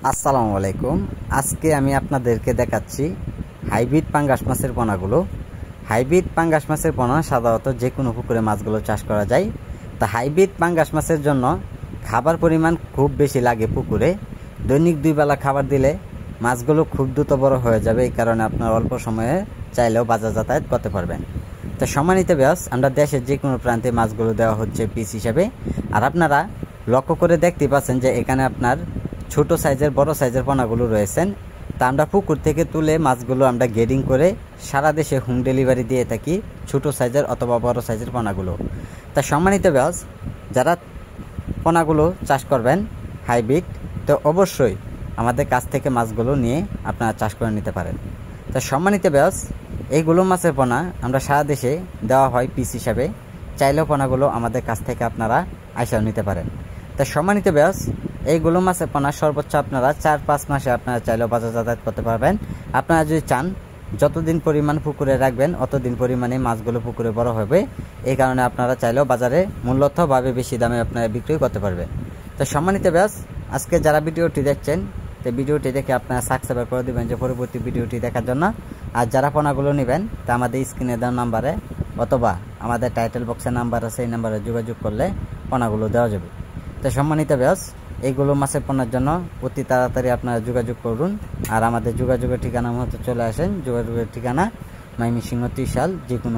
আসসালামু আলাইকুম। আজকে আমি আপনাদেরকে দেখাচ্ছি হাইব্রিড পাঙ্গাস মাছের পোনাগুলো। হাইব্রিড পাঙ্গাস মাছের পোনা সাধারণত যে কোনো পুকুরে মাছগুলো চাষ করা যায়। তা হাইব্রিড পাঙ্গাস মাছের জন্য খাবার পরিমাণ খুব বেশি লাগে পুকুরে। দৈনিক 2 বেলা খাবার দিলে মাছগুলো খুব দ্রুত বড় হয়ে যাবে। এই কারণে আপনার অল্প সময়ে চাইলেও বাজার যাতায়াত করতে পারবেন। তো সম্মানিত ব্যাস, আমরা দেশের যে কোনো প্রান্তে মাছগুলো দেওয়া হচ্ছে পিস হিসাবে। আর আপনারা লক্ষ্য করে দেখতে পাচ্ছেন যে এখানে আপনার ছোট সাইজের বড় সাইজের পোনাগুলো রয়েছেন। তা আমরা পুকুর থেকে তুলে মাছগুলো আমরা গ্রেডিং করে সারা দেশে হোম ডেলিভারি দিয়ে থাকি, ছোট সাইজের অথবা বড় সাইজের পোনাগুলো। তা সম্মানিত ব্যাস, যারা পোনাগুলো চাষ করবেন হাইব্রিড, তো অবশ্যই আমাদের কাছ থেকে মাছগুলো নিয়ে আপনারা চাষ করে নিতে পারেন। তা সম্মানিত ব্যাস, এইগুলো মাছের পোনা আমরা সারা দেশে দেওয়া হয় পিস হিসাবে। চাইলেও পোনাগুলো আমাদের কাছ থেকে আপনারা আইসাও নিতে পারেন। তা সম্মানিত ব্যাস, এইগুলো মাছের পোনা সর্বোচ্চ আপনারা 4-5 মাসে আপনারা চাইলেও বাজার যাতায়াত করতে পারবেন। আপনারা যদি চান যতদিন পরিমাণ পুকুরে রাখবেন অতদিন পরিমাণে মাছগুলো পুকুরে বড় হবে। এই কারণে আপনারা চাইলেও বাজারে মূল্যতভাবে বেশি দামে আপনারা বিক্রি করতে পারবেন। তো সম্মানিত ব্যাস, আজকে যারা ভিডিওটি দেখছেন, তো ভিডিওটি দেখে আপনারা সাবস্ক্রাইব করে দেবেন যে পরবর্তী ভিডিওটি দেখার জন্য। আর যারা পোনাগুলো নেবেন তা আমাদের স্ক্রিনে দেওয়া নাম্বারে অথবা আমাদের টাইটেল বক্সের নাম্বার আছে, এই নাম্বারে যোগাযোগ করলে পোনাগুলো দেওয়া যাবে। তো সম্মানিত ব্যাস, এইগুলো মাছের পোনার জন্য অতি তাড়াতাড়ি আপনারা যোগাযোগ করুন। আর আমাদের যোগাযোগের ঠিকানা মতো চলে আসেন। যোগাযোগের ঠিকানা ময়মনসিংহ ত্রিশাল। যে কোনো